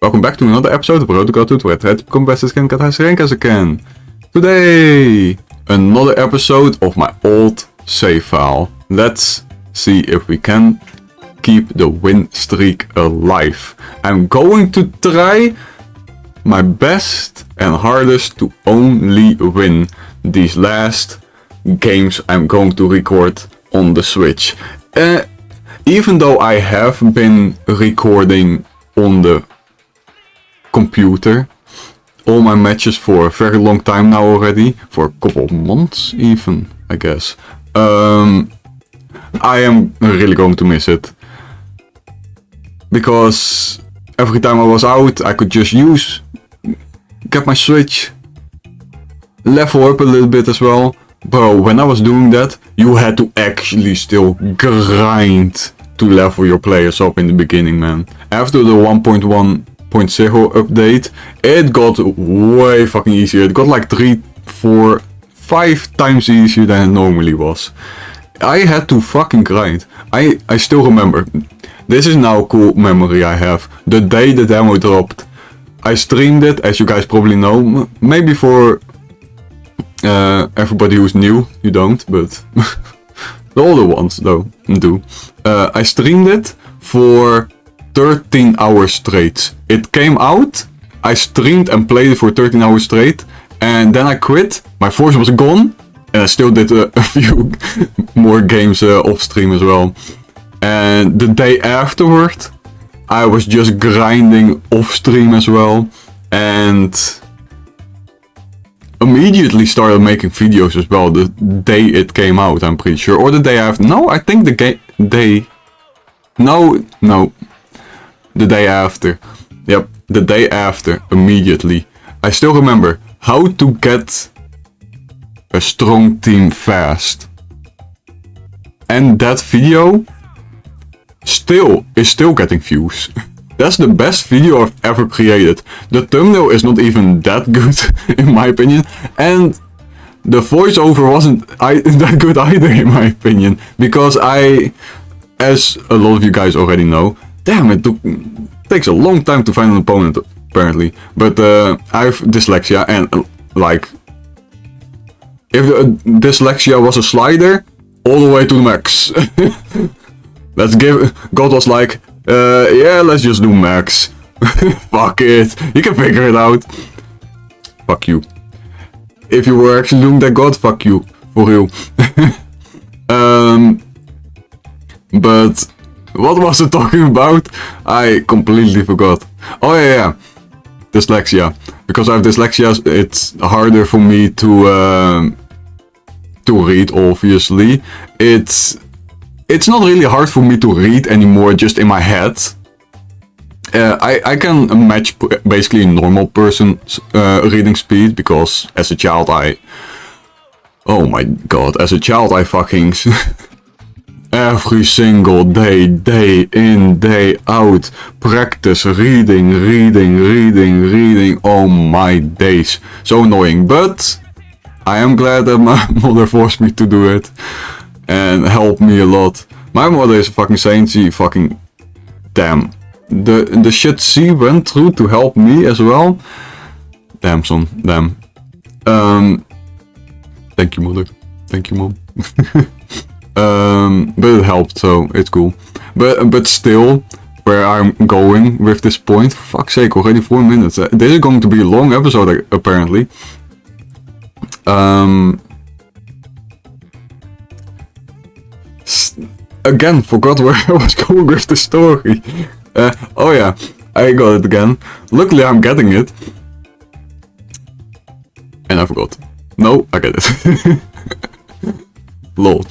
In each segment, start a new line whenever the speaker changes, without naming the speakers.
Welcome back to another episode of GodHood, where I try to become best as I can, get as rank as I can. Today, another episode of my old save file. Let's see if we can keep the win streak alive. I'm going to try my best and hardest to only win these last games I'm going to record on the Switch. Even though I have been recording on the computer all my matches for a very long time now already, for a couple of months even, I guess. I am really going to miss it, because every time I was out I could just get my Switch, level up a little bit as well. Bro, when I was doing that, you had to actually still grind to level your players up in the beginning, man. After the 1.1.0 update, it got way fucking easier. It got like 3, 4, 5 times easier than it normally was. I had to fucking grind. I still remember. This is now a cool memory I have. The day the demo dropped, I streamed it, as you guys probably know. Maybe for everybody who's new, you don't, but the older ones though do. I streamed it for 13 hours straight. It came out, I streamed and played it for 13 hours straight, and then I quit. My force was gone, and I still did a few more games off stream as well. And the day afterward, I was just grinding off stream as well, and immediately started making videos as well the day it came out, I'm pretty sure. Or the day after. No, I think the day after. Yep, the day after, immediately. I still remember how to get a strong team fast. And that video is still getting views. That's the best video I've ever created. The thumbnail is not even that good, in my opinion, and the voiceover wasn't that good either, in my opinion, because as a lot of you guys already know, damn, it takes a long time to find an opponent, apparently. But I have dyslexia, and like, if dyslexia was a slider, all the way to the max. God was like, yeah, let's just do max. Fuck it, you can figure it out. Fuck you. If you were actually doing that, God, fuck you, for real. But what was I talking about? I completely forgot. Oh yeah, dyslexia. Because I have dyslexia, it's harder for me to read, obviously. It's not really hard for me to read anymore, just in my head. I can match basically a normal person's reading speed, because as a child oh my god, as a child I fucking every single day in, day out, practice reading, oh my days. So annoying, but I am glad that my mother forced me to do it and helped me a lot. My mother is a fucking saint. She fucking, damn, the shit she went through to help me as well. Damn, son, damn. Thank you, mother. Thank you, mom. But it helped, so it's cool. But still, where I'm going with this point, for fuck's sake, already 4 minutes. This is going to be a long episode, apparently. Again, forgot where I was going with the story. Oh yeah, I got it again. Luckily I'm getting it. And I forgot. No, I get it. Lol.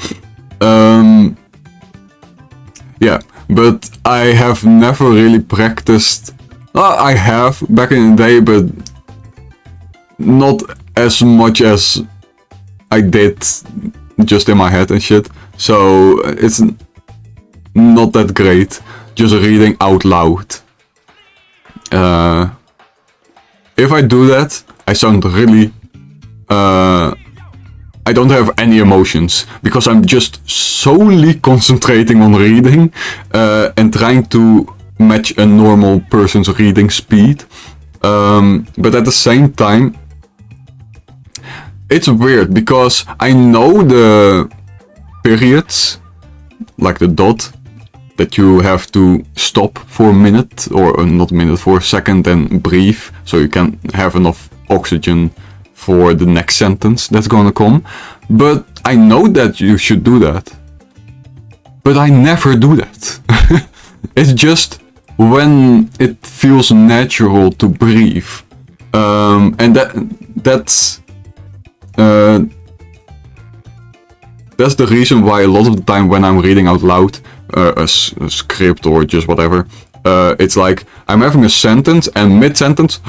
Yeah, but I have never really practiced. I have back in the day, but not as much as I did just in my head and shit. So it's not that great, just reading out loud. If I do that, I sound really I don't have any emotions, because I'm just solely concentrating on reading and trying to match a normal person's reading speed. But at the same time, it's weird because I know the periods, like the dot, that you have to stop for a minute, or not a minute, for a second and breathe, so you can have enough oxygen for the next sentence that's gonna come. But I know that you should do that. But I never do that. It's just when it feels natural to breathe. And that's the reason why a lot of the time when I'm reading out loud a script or just whatever, it's like I'm having a sentence and mid-sentence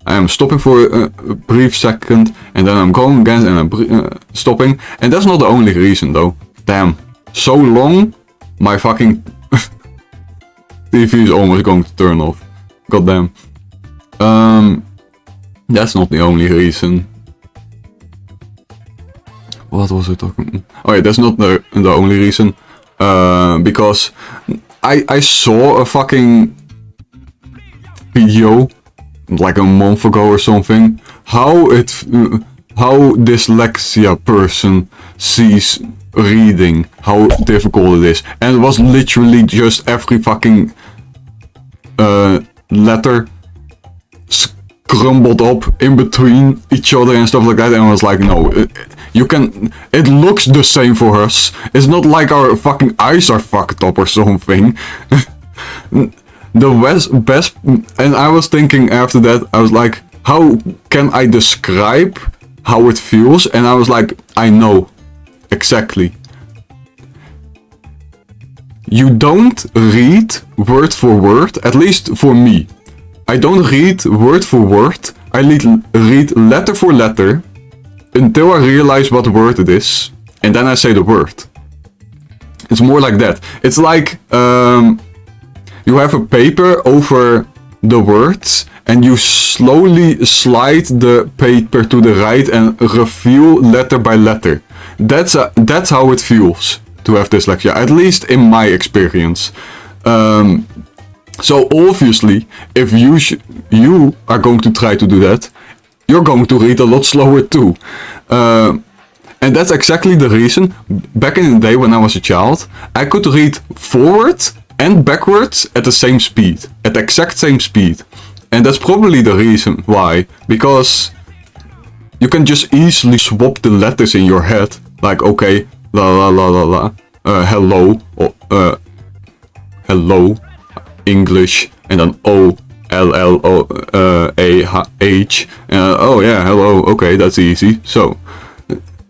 I am stopping for a brief second and then I'm going again and I'm stopping. And that's not the only reason though. Damn, so long my fucking TV is almost going to turn off. Goddamn. That's not the only reason. What was I talking? Oh yeah, that's not the only reason. Because I saw a fucking video like a month ago or something. How dyslexia person sees reading, how difficult it is, and it was literally just every fucking letter crumbled up in between each other and stuff like that, and I was like, no, it looks the same for us. It's not like our fucking eyes are fucked up or something. The best, and I was thinking after that, I was like, how can I describe how it feels? And I was like, I know, exactly. You don't read word for word, at least for me. I don't read word for word, I read letter for letter, until I realize what word it is, and then I say the word. It's more like that. It's like, you have a paper over the words, and you slowly slide the paper to the right and reveal letter by letter. That's how it feels to have dyslexia, at least in my experience. So obviously, if you are going to try to do that, you're going to read a lot slower too. And that's exactly the reason, back in the day when I was a child, I could read forward and backwards at the same speed, at the exact same speed. And that's probably the reason why, because you can just easily swap the letters in your head, like, okay, la la la la la, hello, hello, English, and then O, L L O, A H, oh yeah, hello, okay, that's easy. So,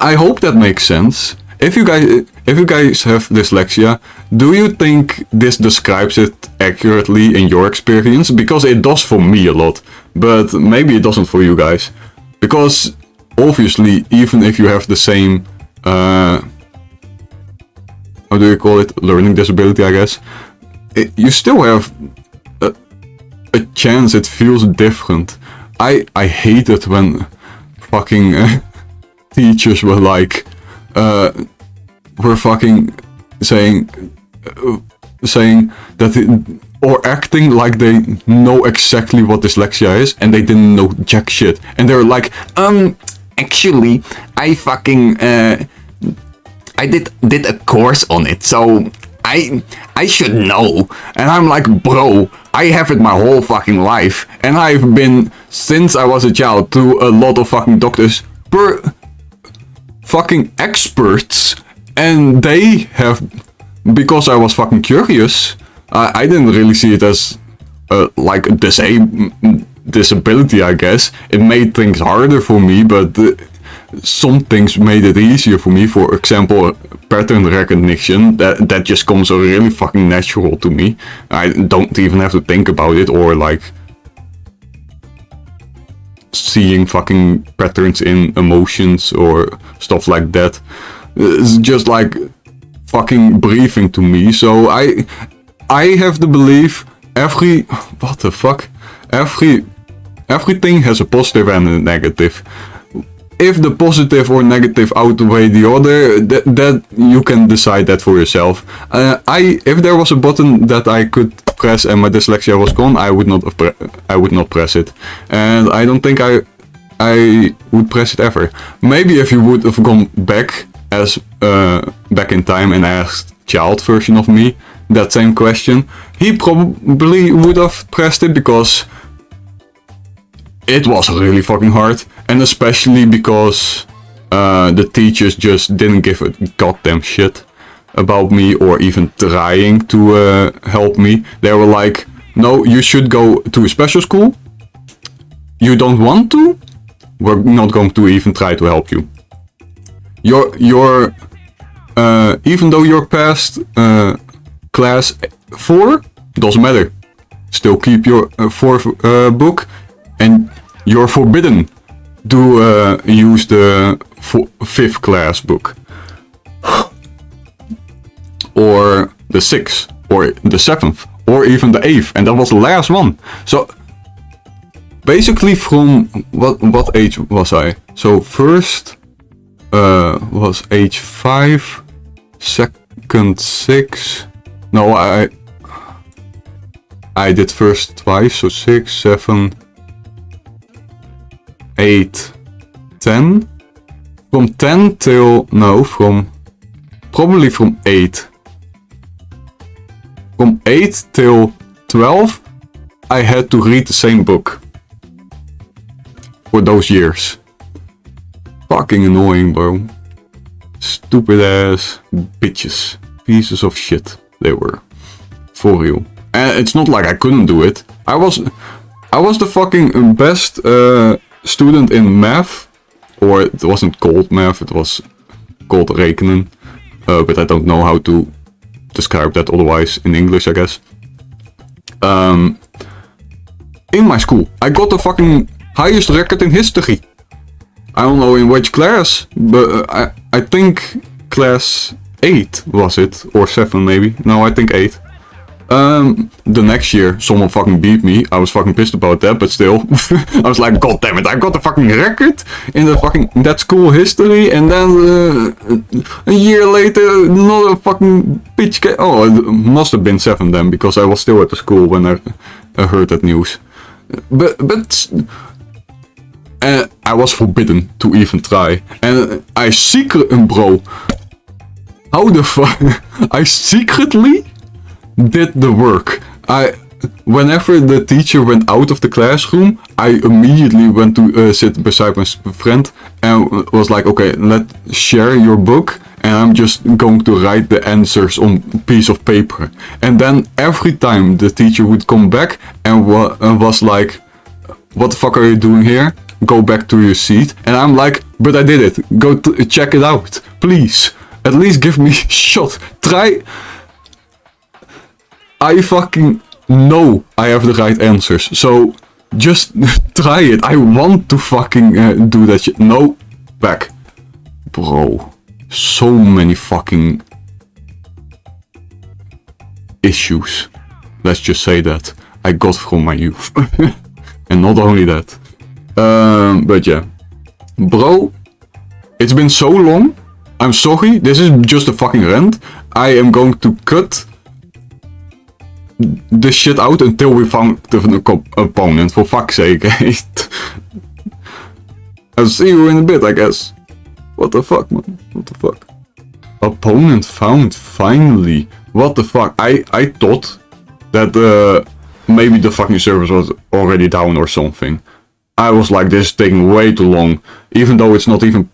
I hope that makes sense. If you guys have dyslexia, do you think this describes it accurately in your experience? Because it does for me a lot, but maybe it doesn't for you guys. Because obviously, even if you have the same, how do you call it, learning disability, I guess, you still have a chance it feels different. I hate it when fucking teachers were like, were fucking saying that or acting like they know exactly what dyslexia is and they didn't know jack shit, and they're like, actually, I fucking I did a course on it, so I should know. And I'm like, bro, I have it my whole fucking life, and I've been, since I was a child, to a lot of fucking doctors, fucking experts, and they have, because I was fucking curious, I didn't really see it as like a disability, I guess. It made things harder for me, but some things made it easier for me. For example, pattern recognition, that just comes really fucking natural to me. I don't even have to think about it, or like seeing fucking patterns in emotions or stuff like that. It's just like fucking breathing to me. So I have the belief everything has a positive and a negative. If the positive or negative outweigh the other, that you can decide that for yourself. If there was a button that I could press and my dyslexia was gone, I would not press it. And I don't think I would press it ever. Maybe if you would have gone back back in time and asked child version of me that same question, he probably would have pressed it, because it was really fucking hard, and especially because the teachers just didn't give a goddamn shit about me or even trying to help me. They were like, no, you should go to a special school. You don't want to? We're not going to even try to help you. Even though you're past class 4, doesn't matter. Still keep your 4th book, and you're forbidden to use the 5th class book. Or the 6th, or the 7th, or even the 8th, and that was the last one. So basically from what age was I? So first was age 5, second 6. No, I did first twice, so 6, 7, 8, 10. From 10 till, no, probably from 8. From 8 till 12, I had to read the same book. For those years. Fucking annoying, bro. Stupid ass bitches. Pieces of shit they were. For real. And it's not like I couldn't do it. I was the fucking best student in math. Or it wasn't called math, it was called rekenen. But I don't know how to describe that otherwise in English, I guess. In my school, I got the fucking highest record in history. I don't know in which class, but I think class 8 was it, or 7 maybe. No, I think 8. The next year, someone fucking beat me. I was fucking pissed about that, but still. I was like, god damn it, I got the fucking record in that school history, and then a year later, another fucking bitch oh, it must have been 7 then, because I was still at the school when I heard that news. But I was forbidden to even try. And bro, how the fuck? I secretly did the work. Whenever the teacher went out of the classroom, I immediately went to sit beside my friend and was like, okay, let's share your book, and I'm just going to write the answers on a piece of paper. And then every time the teacher would come back and was like, what the fuck are you doing here? Go back to your seat. And I'm like, but I did it. Go check it out, please. At least give me a shot. Try. I fucking know I have the right answers, so just try it. I want to fucking do that shit. No, back. Bro, so many fucking issues. Let's just say that I got from my youth. And not only that. But yeah. Bro, it's been so long. I'm sorry, this is just a fucking rant. I am going to cut this shit out until we found the opponent, for fuck's sake. I'll see you in a bit, I guess. What the fuck, man? What the fuck? Opponent found, finally. What the fuck? I thought that maybe the fucking server was already down or something. I was like, this is taking way too long. Even though it's not even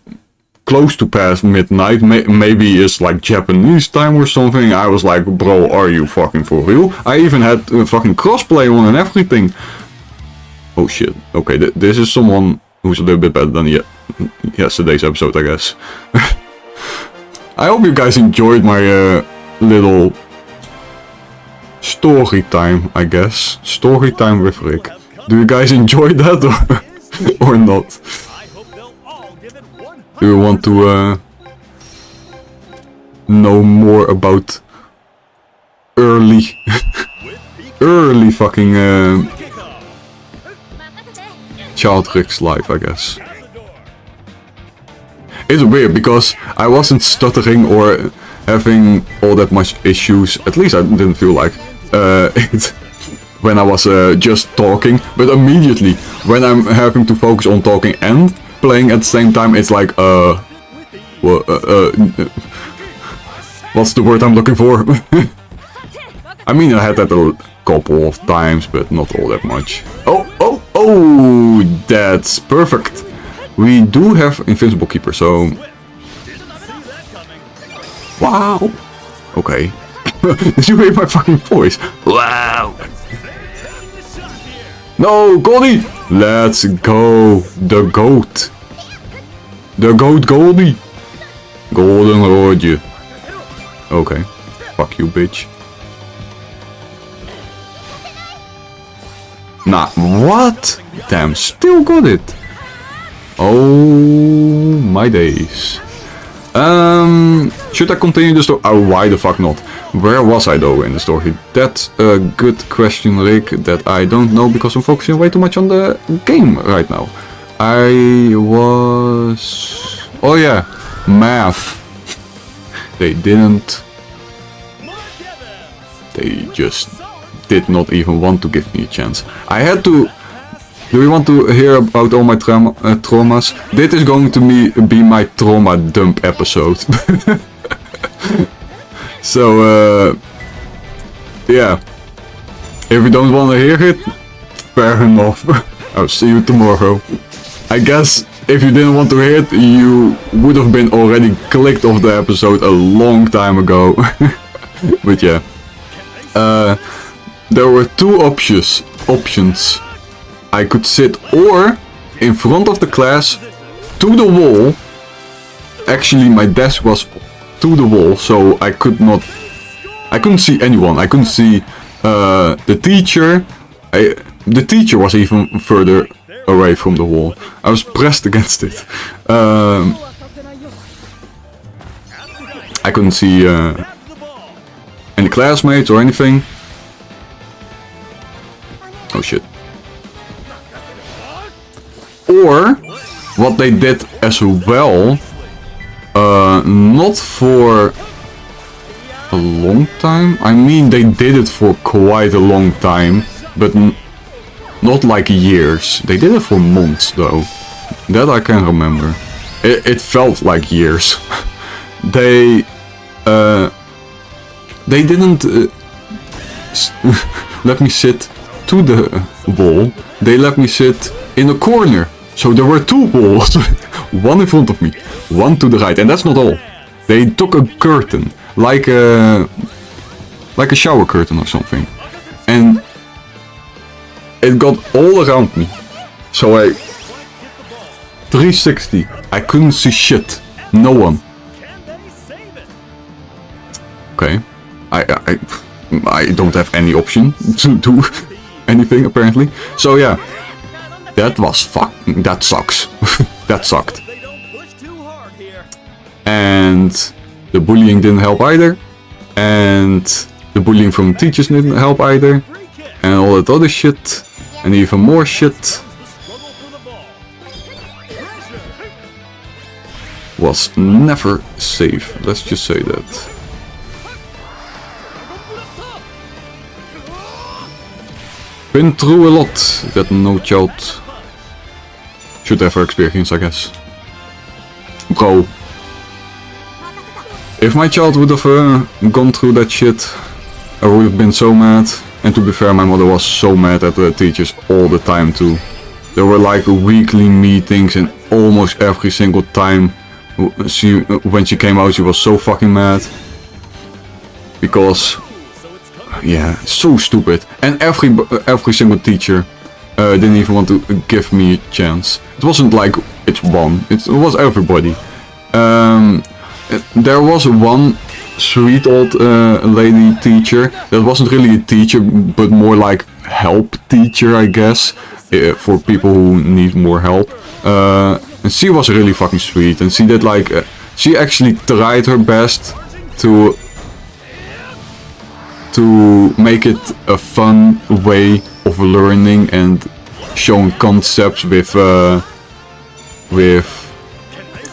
close to past midnight, maybe it's like Japanese time or something. I was like, bro, are you fucking for real? I even had fucking crossplay on and everything. Oh shit. Okay, this is someone who's a little bit better than yesterday's episode, I guess. I hope you guys enjoyed my little story time, I guess. Story time with Rick. Do you guys enjoy that or not? Do you want to know more about early fucking child Rick's life, I guess? It's weird because I wasn't stuttering or having all that much issues, at least I didn't feel like, when I was just talking, but immediately when I'm having to focus on talking and playing at the same time, it's like what's the word I'm looking for? I mean, I had that a couple of times, but not all that much. Oh, that's perfect. We do have Invincible Keeper, so... Wow! Okay. Did you hear my fucking voice? Wow! No, Goldie! Let's go! The goat! The goat Goldie! Golden Roodje. Okay. Fuck you, bitch. Nah, what? Damn, still got it. Oh my days. Should I continue the story? Oh, why the fuck not? Where was I though in the story? That's a good question, Rick, that I don't know because I'm focusing way too much on the game right now. I was... Oh yeah, math. They didn't... They just did not even want to give me a chance. I had to... Do you want to hear about all my traumas? This is going to be my trauma dump episode. So, yeah. If you don't want to hear it, fair enough. I'll see you tomorrow. I guess if you didn't want to hear it, you would have been already clicked off the episode a long time ago. But yeah. There were two options. I could sit or in front of the class to the wall. Actually, my desk was to the wall, so I couldn't see anyone. I couldn't see the teacher. The teacher was even further away from the wall. I was pressed against it. I couldn't see any classmates or anything. Oh shit. Or what they did as well, not for a long time. I mean, they did it for quite a long time, but not like years. They did it for months though. That I can remember. It felt like years. They didn't let me sit to the wall. They let me sit in a corner. So there were two walls, one in front of me, one to the right, and that's not all. They took a curtain, like a shower curtain or something, and it got all around me. So I 360. I couldn't see shit. No one. Okay. I don't have any option to do anything apparently. So yeah. That was that sucks. That sucked. And the bullying didn't help either. And the bullying from teachers didn't help either. And all that other shit. And even more shit. Was never safe. Let's just say that. Been through a lot that no child should ever experience, I guess. Bro. If my child would have gone through that shit, I would have been so mad. And to be fair, my mother was so mad at the teachers all the time too. There were like weekly meetings and almost every single time when she came out she was so fucking mad. Because... yeah, so stupid. And every single teacher didn't even want to give me a chance. It wasn't like it's one. It was everybody. There was one sweet old lady teacher that wasn't really a teacher, but more like help teacher, I guess, for people who need more help. And she was really fucking sweet, and she did like she actually tried her best to make it a fun way of learning and showing concepts with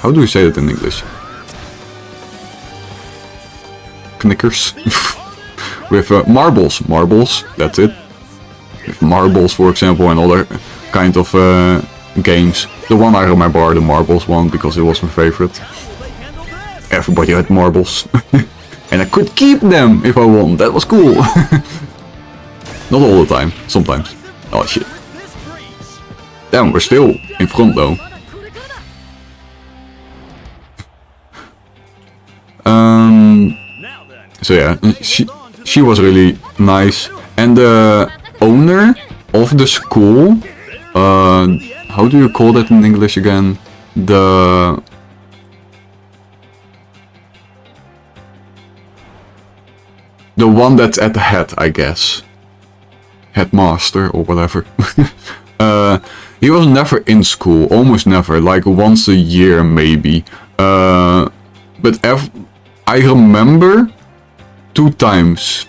how do you say that in English? Knickers. with marbles. Marbles, that's it. With marbles, for example, and other kind of games. The one I remember are the marbles one, because it was my favorite. Everybody had marbles. And I could keep them if I want. That was cool. Not all the time, sometimes. Oh shit. Damn, we're still in front though. So yeah, she was really nice. And the owner of the school, how do you call that in English again? The one that's at the head, I guess. Headmaster or whatever. He was never in school, almost never, like once a year maybe. But I remember 2 times.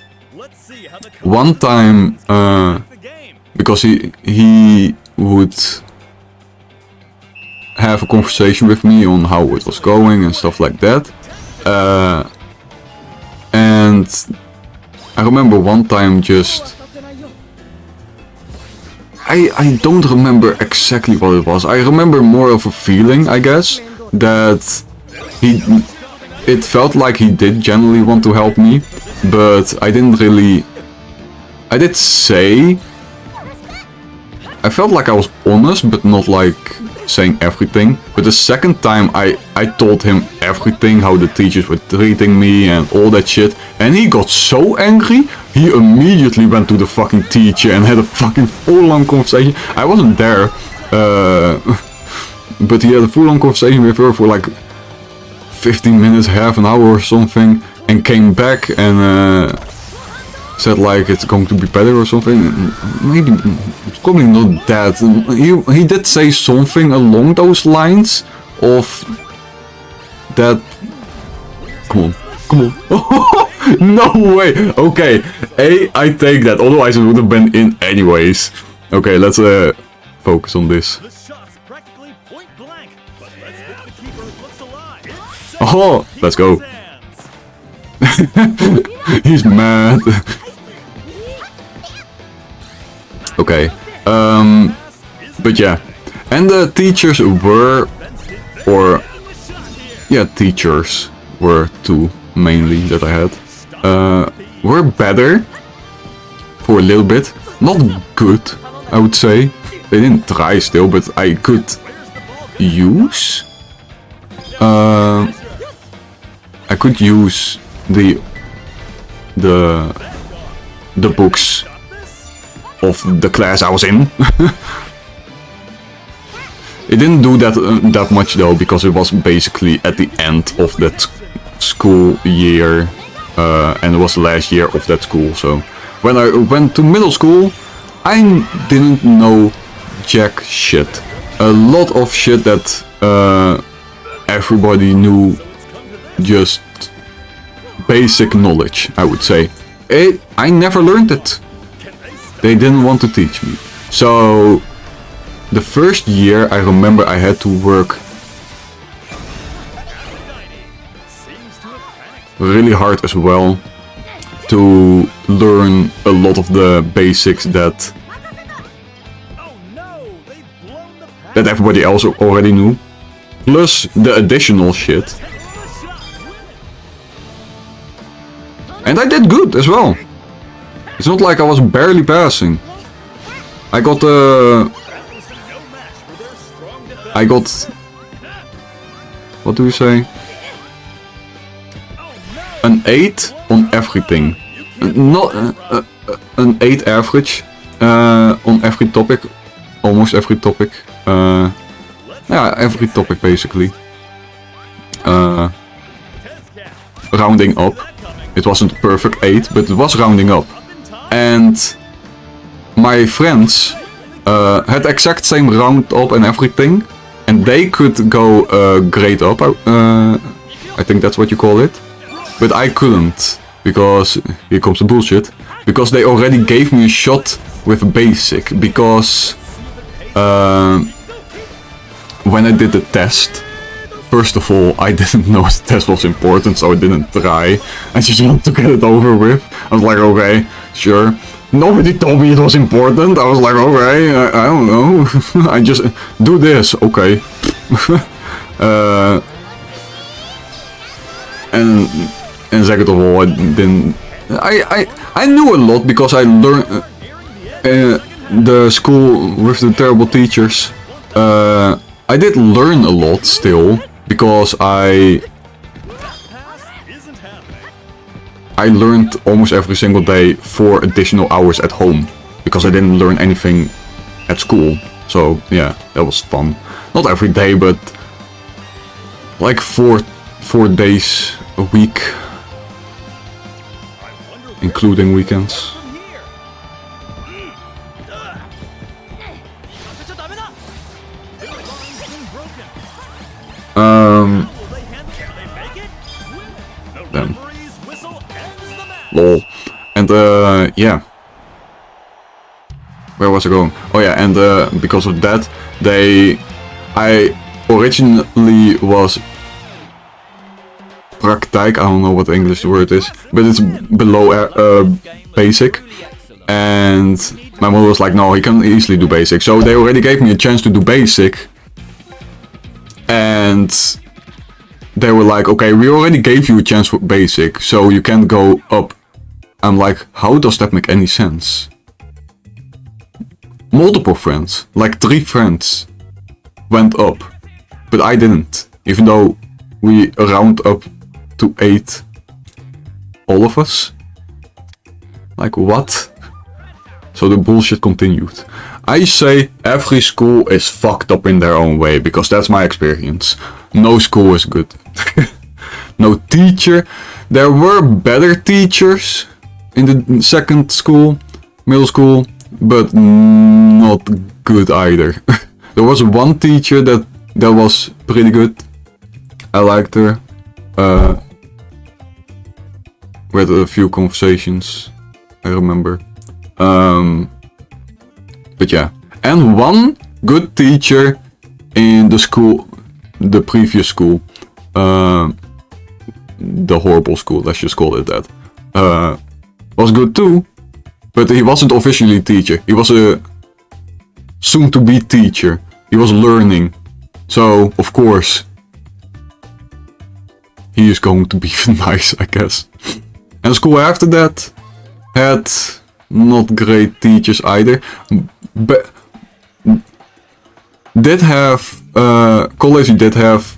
One time, because he would have a conversation with me on how it was going and stuff like that. And I remember one time just... I don't remember exactly what it was. I remember more of a feeling, I guess, that it felt like he did genuinely want to help me, but I didn't really... I did say... I felt like I was honest, but not like saying everything. But the second time I told him everything, how the teachers were treating me and all that shit, and he got so angry, he immediately went to the fucking teacher and had a fucking full-on conversation. I wasn't there, but he had a full-on conversation with her for like 15 minutes, half an hour or something, and came back and said like it's going to be better or something. Maybe, it's probably not that. He did say something along those lines of that. Come on. No way. Okay, I take that, otherwise it would have been in anyways. Okay, let's focus on this. Oh, let's go. He's mad. Okay, but yeah, and the teachers were, or yeah, teachers were 2 mainly that I had, were better for a little bit, not good, I would say. They didn't try still, but I could use, I could use the books of the class I was in. It didn't do that much though, because it was basically at the end of that school year, and it was the last year of that school. So when I went to middle school, I didn't know jack shit. A lot of shit that everybody knew, just basic knowledge, I would say. I never learned it. They didn't want to teach me. So the first year I remember I had to work really hard as well to learn a lot of the basics that everybody else already knew, plus the additional shit. And I did good as well. It's not like I was barely passing. I got what do you say? An 8 on everything. Not an 8 average on every topic. Almost every topic. Yeah, every topic basically. Rounding up. It wasn't a perfect 8, but it was rounding up. And my friends had exact same round up and everything, and they could go grade up. I think that's what you call it. But I couldn't, because here comes the bullshit. Because they already gave me a shot with basic. Because when I did the test First of all, I didn't know the test was important, so I didn't try. I just wanted to get it over with. I was like, okay, sure. Nobody told me it was important. I was like, okay, I don't know. I just do this, okay. And second of all, I didn't. I knew a lot because I learned the school with the terrible teachers. I did learn a lot still because I learned almost every single day 4 additional hours at home because I didn't learn anything at school. So yeah, that was fun. Not every day, but like 4 days a week, including weekends. Then. Lol. And yeah. Where was I going? Oh yeah, and because of that, I originally was praktijk, I don't know what the English word is, but it's below basic. And my mother was like, no, he can easily do basic. So they already gave me a chance to do basic. And they were like, okay, we already gave you a chance for basic, so you can't go up. I'm like, how does that make any sense? Multiple friends, like 3 friends, went up, but I didn't, even though we round up to 8, all of us. Like, what? So the bullshit continued. I say every school is fucked up in their own way, because that's my experience. No school is good. No teacher. There were better teachers in the second school, middle school, but not good either. There was one teacher that was pretty good. I liked her. We had a few conversations, I remember. But yeah. And one good teacher in the school, the previous school, the horrible school, let's just call it that, was good too, but he wasn't officially a teacher. He was a soon-to-be teacher. He was learning, so of course he is going to be nice, I guess. And school after that had not great teachers either, but did have college did have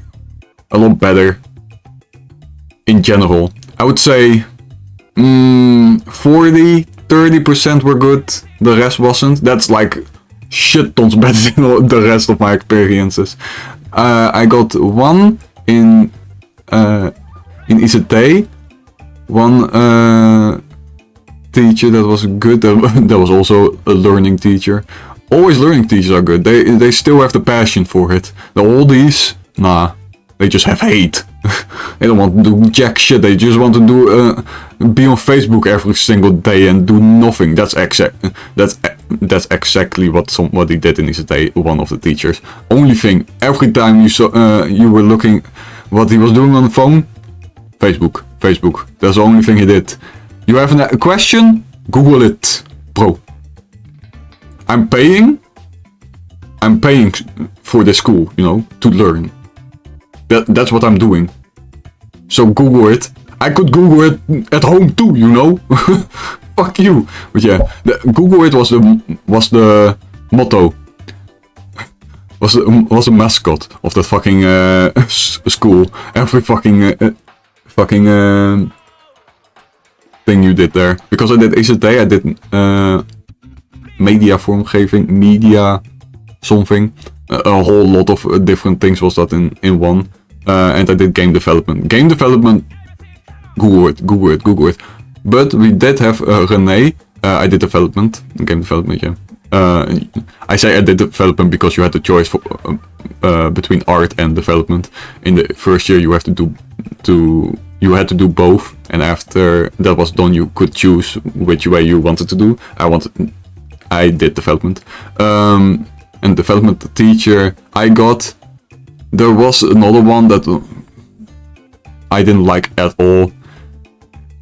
a lot better in general. I would say 40-30% were good, the rest wasn't. That's like shit tons better than the rest of my experiences. I got one in ICT, one teacher that was good. That was also a learning teacher. Always learning teachers are good. They still have the passion for it. The oldies, nah, they just have hate. They don't want to do jack shit. They just want to do be on Facebook every single day and do nothing. That's exactly what somebody did in ICT. One of the teachers. Only thing, every time you saw you were looking what he was doing on the phone, Facebook. That's the only thing he did. You have a question? Google it, bro. I'm paying for the school, you know, to learn. That's what I'm doing. So Google it. I could Google it at home too, you know. Fuck you. But yeah, Google it was the motto. Was the mascot of that fucking school. Every fucking thing you did there. Because I did ICT, I did media vormgeving, media something. A whole lot of different things was that in one. And I did game development. Game development, Google it. But we did have René. I did development, game development, yeah. I say I did development because you had the choice for, between art and development. In the first year you had to do both, and after that was done you could choose which way you wanted to do. I did development. And development teacher I got There was another one that I didn't like at all.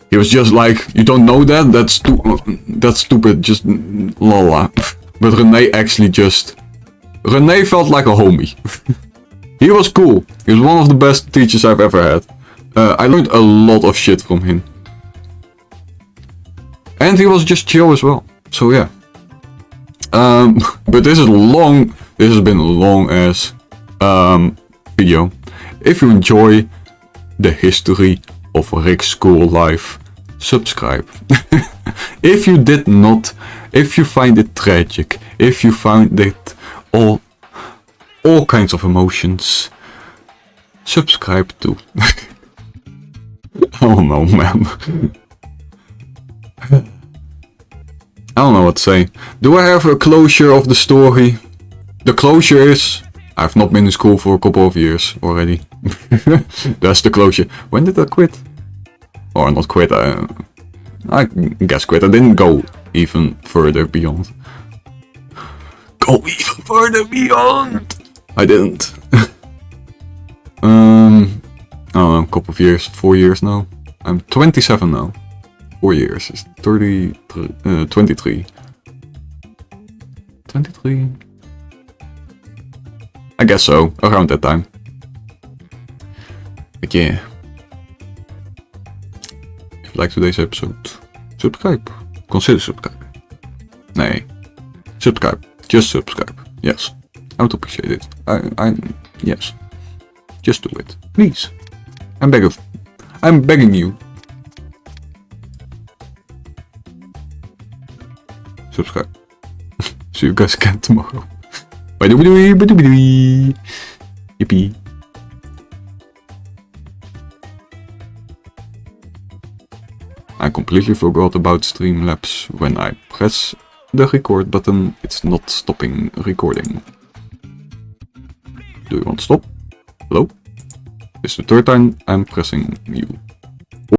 He was just like, you don't know that? That's stupid, just lala. But René actually just... René felt like a homie. He was cool. He was one of the best teachers I've ever had. I learned a lot of shit from him. And he was just chill as well. So yeah. But this is long. This has been a long ass video. If you enjoy the history of Rick's school life, subscribe. If you did not, if you find it tragic, if you find it all kinds of emotions, subscribe too. I don't know, man. I don't know what to say. Do I have a closure of the story? The closure is... I've not been in school for a couple of years already. That's the closure. When did I quit? Or not quit, I guess quit. I didn't go even further beyond. Go even further beyond! I didn't. I don't know, a couple of years, 4 years now. I'm 27 now. 4 years is 23. 23? I guess so, around that time. But yeah. If you like today's episode, subscribe. Consider subscribing. Nee. Subscribe. Just subscribe. Yes. I would appreciate it. Yes. Just do it. Please. I'm begging you. Subscribe. See you guys again tomorrow. Bye doobie doobie. Yippee. I completely forgot about Streamlabs. When I press the record button, it's not stopping recording. Do you want to stop? Hello? It's the third time I'm pressing you.